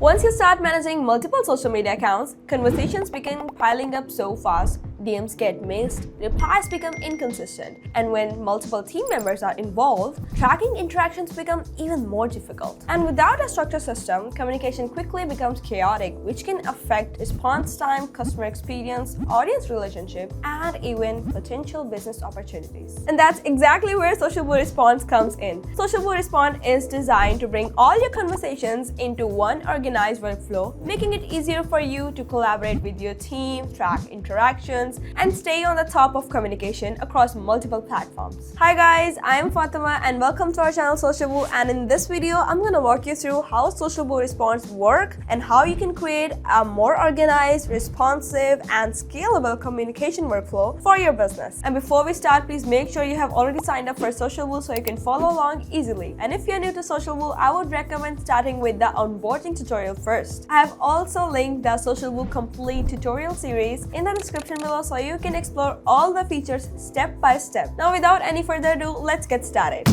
Once you start managing multiple social media accounts, conversations begin piling up so fast. DMs get missed, replies become inconsistent, and when multiple team members are involved, tracking interactions become even more difficult. And without a structured system, communication quickly becomes chaotic, which can affect response time, customer experience, audience relationship, and even potential business opportunities. And that's exactly where SocialBu Respond comes in. SocialBu Respond is designed to bring all your conversations into one organized workflow, making it easier for you to collaborate with your team, track interactions, and stay on the top of communication across multiple platforms. Hi guys, I am Fatima and welcome to our channel SocialBu, and in this video I'm going to walk you through how SocialBu Responds work and how you can create a more organized, responsive, and scalable communication workflow for your business. And before we start, please make sure you have already signed up for SocialBu so you can follow along easily. And if you're new to SocialBu, I would recommend starting with the onboarding tutorial first. I have also linked the SocialBu complete tutorial series in the description below so you can explore all the features step by step. Now, without any further ado, let's get started.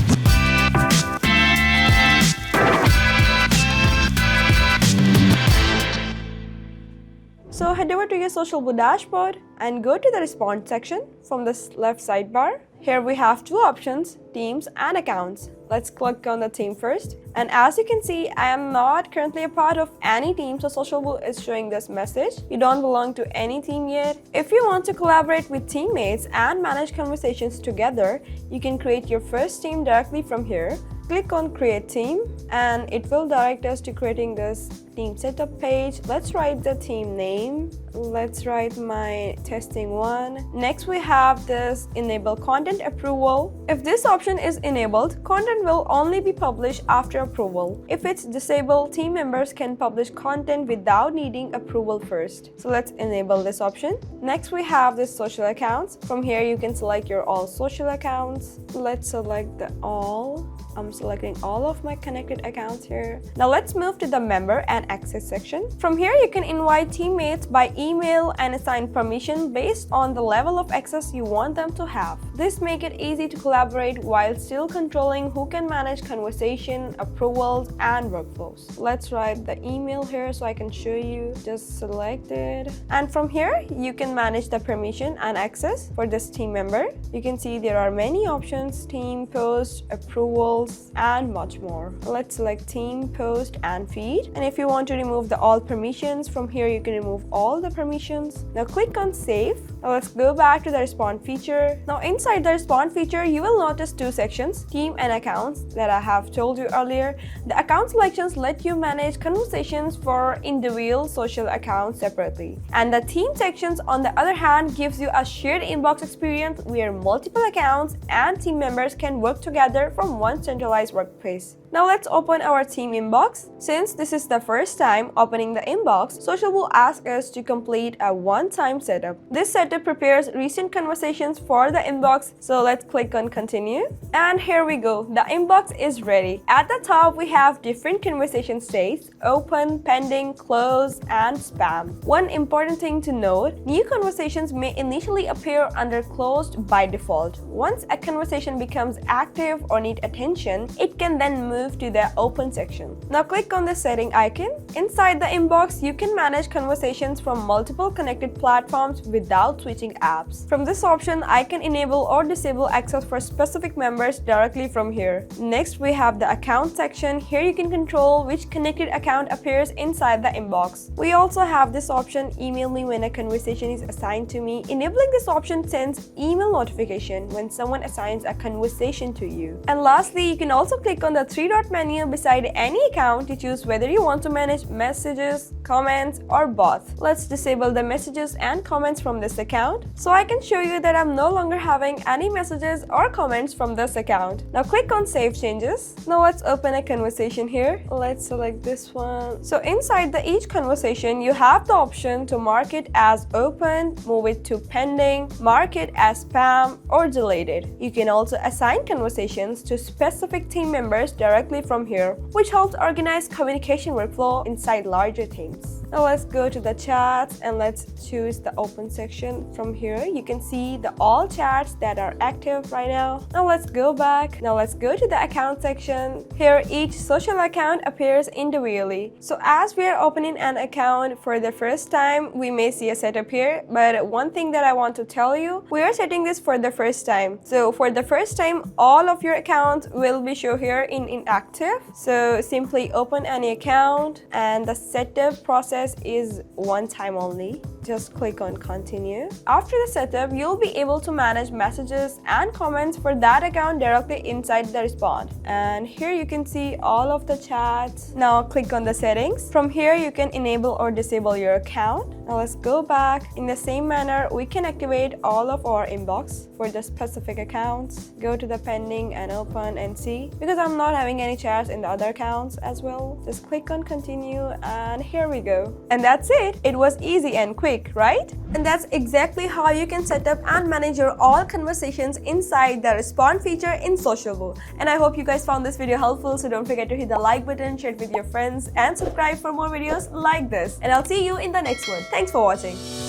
So head over to your SocialBu dashboard and go to the Respond section from the left sidebar. Here we have two options, teams and accounts. Let's click on the team first. And as you can see, I am not currently a part of any team, so SocialBu is showing this message. You don't belong to any team yet. If you want to collaborate with teammates and manage conversations together, you can create your first team directly from here. Click on Create Team and it will direct us to creating this team setup page. Let's write the team name. Let's write my testing one. Next we have this enable content approval. If this option is enabled, content will only be published after approval. If it's disabled, team members can publish content without needing approval first. So let's enable this option. Next we have this social accounts. From here you can select your all social accounts. Let's select the all. I'm selecting all of my connected accounts here. Now let's move to the member and access section. From here you can invite teammates by email and assign permission based on the level of access you want them to have. This makes it easy to collaborate while still controlling who can manage conversation, approvals, and workflows. Let's write the email here so I can show you. Just select it. And from here you can manage the permission and access for this team member. You can see there are many options: team, post, approvals, and much more. Let's select team, post, and feed. And if you want to remove the all permissions, from here you can remove all the permissions. Now click on save. Now let's go back to the respond feature. Now inside the respond feature, you will notice two sections, team and accounts, that I have told you earlier. The account selections let you manage conversations for individual social accounts separately. And the team sections, on the other hand, gives you a shared inbox experience where multiple accounts and team members can work together from one centralized workspace. Now let's open our team inbox. Since this is the first time opening the inbox, SocialBu asks us to complete a one-time setup. This setup prepares recent conversations for the inbox, so let's click on continue. And here we go, the inbox is ready. At the top we have different conversation states: open, pending, close, and spam. One important thing to note, new conversations may initially appear under closed by default. Once a conversation becomes active or needs attention, it can then move to the open section. Now click on the setting icon. Inside the inbox, you can manage conversations from multiple connected platforms without switching apps. From this option, I can enable or disable access for specific members directly from here. Next, we have the account section. Here you can control which connected account appears inside the inbox. We also have this option, email me when a conversation is assigned to me. Enabling this option sends email notification when someone assigns a conversation to you. And lastly, you can also click on the three-dot menu beside any account to choose whether you want to manage messages, comments, or both. Let's disable the messages and comments from this account so I can show you that I'm no longer having any messages or comments from this account. Now click on Save Changes. Now let's open a conversation here. Let's select this one. So inside each conversation, you have the option to mark it as open, move it to pending, mark it as spam, or deleted. You can also assign conversations to specific team members directly from here, which helps organize communication workflow inside larger teams. Now let's go to the chats and let's choose the open section. From here, you can see the all chats that are active right now. Now let's go back. Now let's go to the account section. Here, each social account appears individually. So as we are opening an account for the first time, we may see a setup here. But one thing that I want to tell you, we are setting this for the first time. So for the first time, all of your accounts will be shown here in inactive. So simply open any account, and the setup process is one time only. Just click on continue. After the setup, you'll be able to manage messages and comments for that account directly inside the Respond. And here you can see all of the chats. Now click on the settings. From here, you can enable or disable your account. Now let's go back. In the same manner, we can activate all of our inbox for the specific accounts. Go to the pending and open and see. Because I'm not having any chats in the other accounts as well, just click on continue, and here we go. And that's it. It was easy and quick, right? And that's exactly how you can set up and manage your all conversations inside the Respond feature in SocialBu. And I hope you guys found this video helpful, so don't forget to hit the like button, share it with your friends, and subscribe for more videos like this. And I'll see you in the next one. Thanks for watching.